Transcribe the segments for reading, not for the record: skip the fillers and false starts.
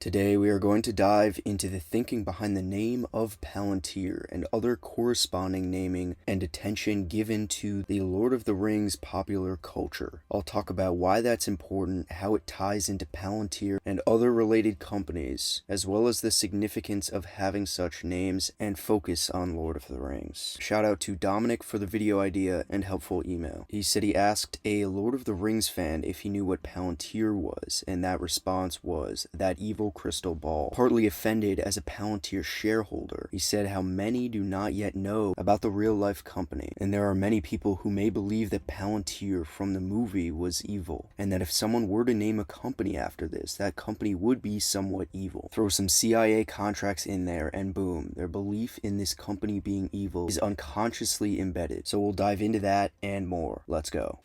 Today we are going to dive into the thinking behind the name of Palantir and other corresponding naming and attention given to the Lord of the Rings popular culture. I'll talk about why that's important, how it ties into Palantir and other related companies, as well as the significance of having such names and focus on Lord of the Rings. Shout out to Dominic for the video idea and helpful email. He said he asked a Lord of the Rings fan if he knew what Palantir was, and that response was, "That evil crystal ball." Partly offended as a Palantir shareholder, he said how many do not yet know about the real-life company, and there are many people who may believe that Palantir from the movie was evil, and that if someone were to name a company after this, that company would be somewhat evil. Throw some CIA contracts in there, and boom, their belief in this company being evil is unconsciously embedded. So we'll dive into that and more. Let's go.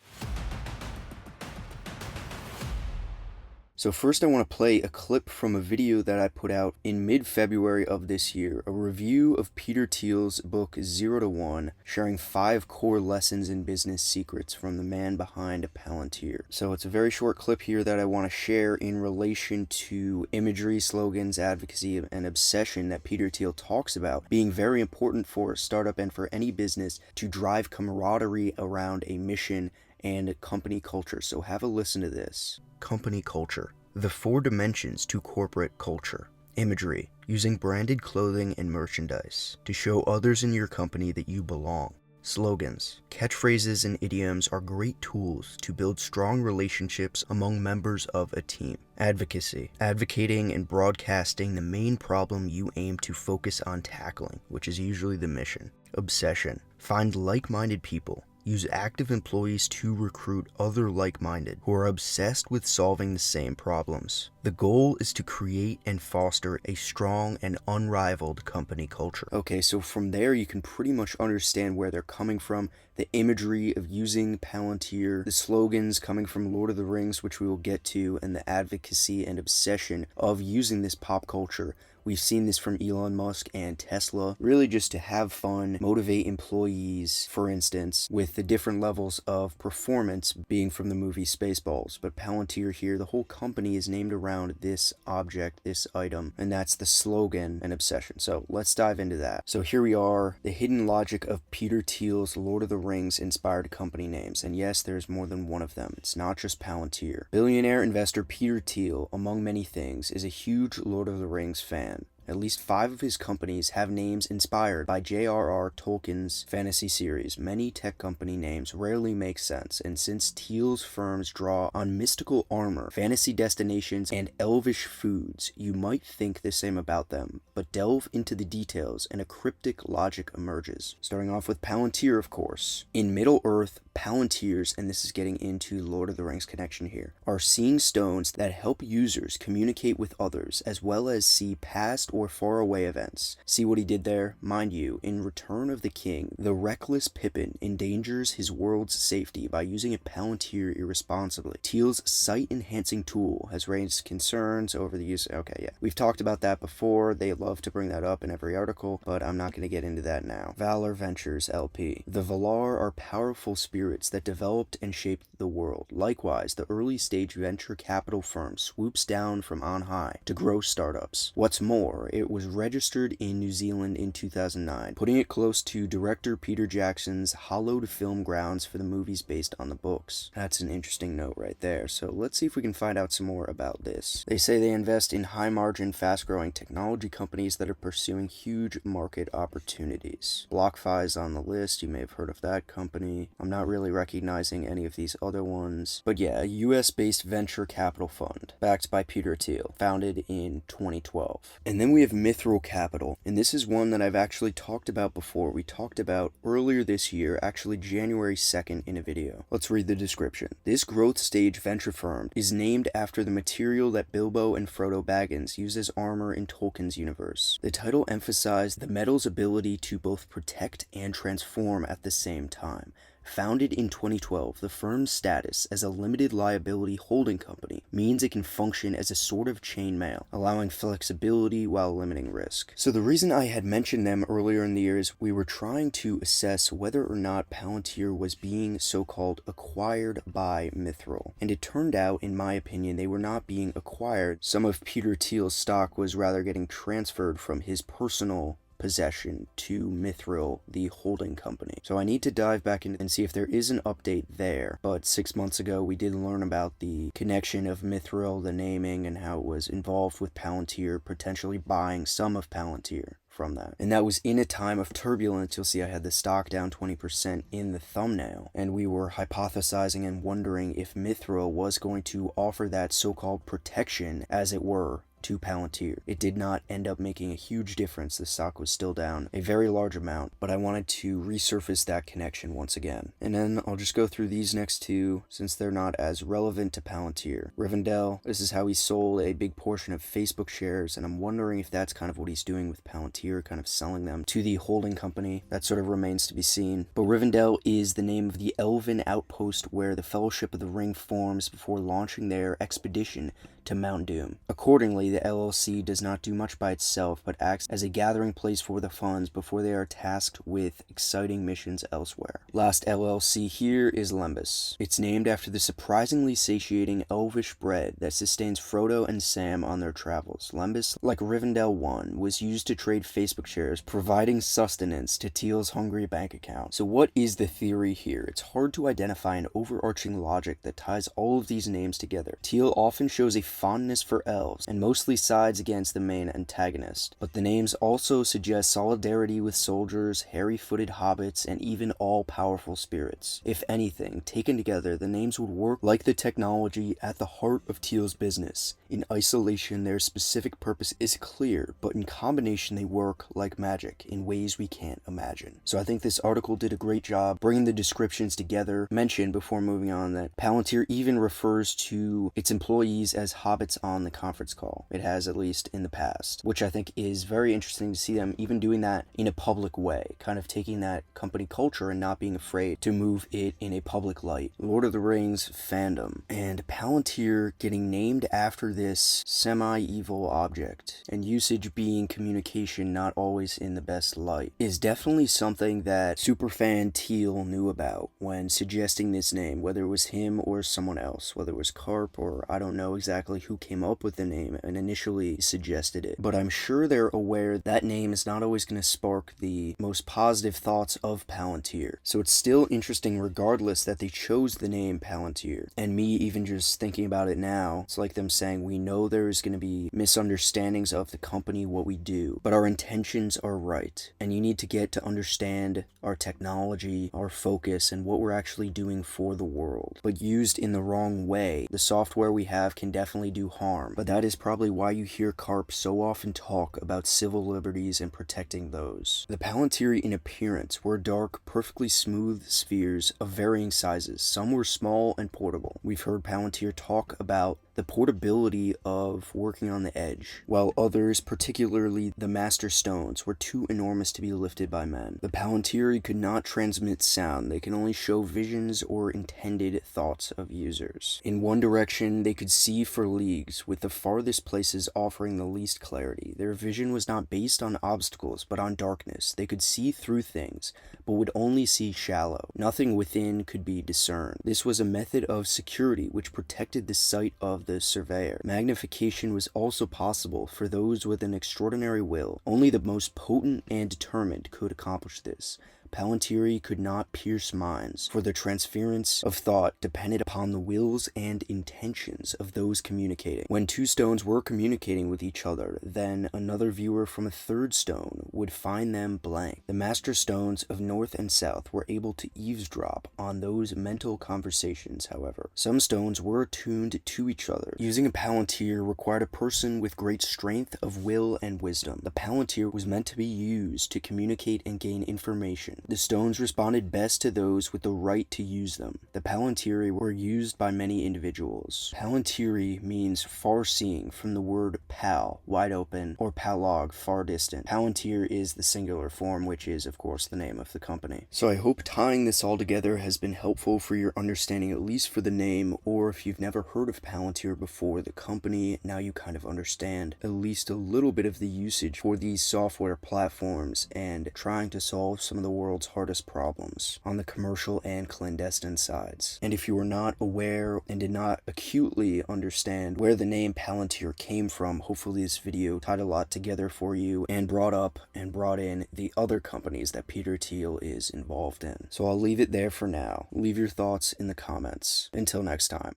So first I want to play a clip from a video that I put out in mid-February of this year, a review of Peter Thiel's book 0 to 1, sharing 5 core lessons in business secrets from the man behind Palantir. So it's a very short clip here that I want to share in relation to imagery, slogans, advocacy, and obsession that Peter Thiel talks about being very important for a startup and for any business to drive camaraderie around a mission and a company culture. So have a listen to this. Company culture. The 4 dimensions to corporate culture. Imagery. Using branded clothing and merchandise to show others in your company that you belong. Slogans. Catchphrases and idioms are great tools to build strong relationships among members of a team. Advocacy. Advocating and broadcasting the main problem you aim to focus on tackling, which is usually the mission. Obsession. Find like-minded people. Use active employees to recruit other like-minded who are obsessed with solving the same problems. The goal is to create and foster a strong and unrivaled company culture. Okay, so from there you can pretty much understand where they're coming from. The imagery of using Palantir, the slogans coming from Lord of the Rings, which we will get to, and the advocacy and obsession of using this pop culture. We've seen this from Elon Musk and Tesla, really just to have fun, motivate employees, for instance, with the different levels of performance being from the movie Spaceballs. But Palantir here, the whole company is named around this object, this item, and that's the slogan and obsession. So let's dive into that. So here we are, the hidden logic of Peter Thiel's Lord of the Rings inspired company names. And yes, there's more than one of them. It's not just Palantir. Billionaire investor Peter Thiel, among many things, is a huge Lord of the Rings fan. At least 5 of his companies have names inspired by J.R.R. Tolkien's fantasy series. Many tech company names rarely make sense, and since Thiel's firms draw on mystical armor, fantasy destinations, and elvish foods, you might think the same about them, but delve into the details and a cryptic logic emerges. Starting off with Palantir, of course. In Middle-earth, Palantirs, and this is getting into Lord of the Rings connection here, are seeing stones that help users communicate with others, as well as see past or faraway events. See what he did there? Mind you, in Return of the King, the reckless Pippin endangers his world's safety by using a Palantir irresponsibly. Thiel's sight-enhancing tool has raised concerns over the use. Okay, yeah. We've talked about that before. They love to bring that up in every article, but I'm not going to get into that now. Valor Ventures LP. The Valar are powerful spirits that developed and shaped the world. Likewise, the early-stage venture capital firm swoops down from on high to grow startups. What's more, it was registered in New Zealand in 2009, putting it close to director Peter Jackson's hallowed film grounds for the movies based on the books. That's an interesting note right there, so let's see if we can find out some more about this. They say they invest in high-margin, fast-growing technology companies that are pursuing huge market opportunities. BlockFi's on the list, you may have heard of that company. I'm not really recognizing any of these other ones, but yeah, a US-based venture capital fund, backed by Peter Thiel, founded in 2012. And then we have Mithril Capital, and this is one that I've actually talked about before. We talked about earlier this year, actually January 2nd in a video. Let's read the description. This growth stage venture firm is named after the material that Bilbo and Frodo Baggins use as armor in Tolkien's universe. The title emphasized the metal's ability to both protect and transform at the same time. Founded in 2012, the firm's status as a limited liability holding company means it can function as a sort of chainmail, allowing flexibility while limiting risk. So the reason I had mentioned them earlier in the year is we were trying to assess whether or not Palantir was being so-called acquired by Mithril. And it turned out, in my opinion, they were not being acquired. Some of Peter Thiel's stock was rather getting transferred from his personal possession to Mithril, the holding company. So I need to dive back in and see if there is an update there. But 6 months ago, we did learn about the connection of Mithril, the naming, and how it was involved with Palantir, potentially buying some of Palantir from that. And that was in a time of turbulence. You'll see I had the stock down 20% in the thumbnail, and we were hypothesizing and wondering if Mithril was going to offer that so-called protection, as it were, to Palantir. It did not end up making a huge difference. The stock was still down a very large amount, but I wanted to resurface that connection once again. And then I'll just go through these next two since they're not as relevant to Palantir. Rivendell, this is how he sold a big portion of Facebook shares, and I'm wondering if that's kind of what he's doing with Palantir, kind of selling them to the holding company. That sort of remains to be seen. But Rivendell is the name of the elven outpost where the Fellowship of the Ring forms before launching their expedition to Mount Doom. Accordingly, the LLC does not do much by itself, but acts as a gathering place for the funds before they are tasked with exciting missions elsewhere. Last LLC here is Lembas. It's named after the surprisingly satiating elvish bread that sustains Frodo and Sam on their travels. Lembas, like Rivendell 1, was used to trade Facebook shares, providing sustenance to Thiel's hungry bank account. So what is the theory here? It's hard to identify an overarching logic that ties all of these names together. Thiel often shows a fondness for elves, and mostly sides against the main antagonist. But the names also suggest solidarity with soldiers, hairy-footed hobbits, and even all-powerful spirits. If anything, taken together, the names would work like the technology at the heart of Thiel's business. In isolation, their specific purpose is clear, but in combination they work like magic in ways we can't imagine. So I think this article did a great job bringing the descriptions together. Mentioned before moving on that Palantir even refers to its employees as hobbits on the conference call. It has, at least in the past, which I think is very interesting to see them even doing that in a public way, kind of taking that company culture and not being afraid to move it in a public light. Lord of the Rings fandom, and Palantir getting named after this semi-evil object, and usage being communication not always in the best light, is definitely something that superfan Thiel knew about when suggesting this name, whether it was him or someone else, whether it was Carp or I don't know exactly who came up with the name and initially suggested it, but I'm sure they're aware that name is not always going to spark the most positive thoughts of Palantir. So it's still interesting regardless that they chose the name Palantir. And me even just thinking about it now, it's like them saying we know there's going to be misunderstandings of the company, what we do, but our intentions are right. And you need to get to understand our technology, our focus, and what we're actually doing for the world. But used in the wrong way, the software we have can definitely do harm. But that is probably why you hear Carp so often talk about civil liberties and protecting those. The Palantir in appearance were dark, perfectly smooth spheres of varying sizes. Some were small and portable. We've heard Palantir talk about the portability of working on the edge, while others, particularly the Master Stones, were too enormous to be lifted by men. The Palantir could not transmit sound. They can only show visions or intended thoughts of users. In one direction, they could see for leagues, with the farthest places offering the least clarity. Their vision was not based on obstacles, but on darkness. They could see through things, but would only see shallow. Nothing within could be discerned. This was a method of security which protected the sight of the surveyor. Magnification was also possible for those with an extraordinary will. Only the most potent and determined could accomplish this. Palantir could not pierce minds, for the transference of thought depended upon the wills and intentions of those communicating. When two stones were communicating with each other, then another viewer from a third stone would find them blank. The Master Stones of North and South were able to eavesdrop on those mental conversations, however. Some stones were attuned to each other. Using a Palantir required a person with great strength of will and wisdom. The Palantir was meant to be used to communicate and gain information. coin. The stones responded best to those with the right to use them. The Palantir were used by many individuals. Palantir means far-seeing from the word pal, wide open, or palog, far distant. Palantir is the singular form, which is, of course, the name of the company. So I hope tying this all together has been helpful for your understanding, at least for the name, or if you've never heard of Palantir before, the company, now you kind of understand at least a little bit of the usage for these software platforms and trying to solve some of the world's hardest problems on the commercial and clandestine sides. And if you were not aware and did not acutely understand where the name Palantir came from, hopefully this video tied a lot together for you and brought up and brought in the other companies that Peter Thiel is involved in. So I'll leave it there for now. Leave your thoughts in the comments. Until next time.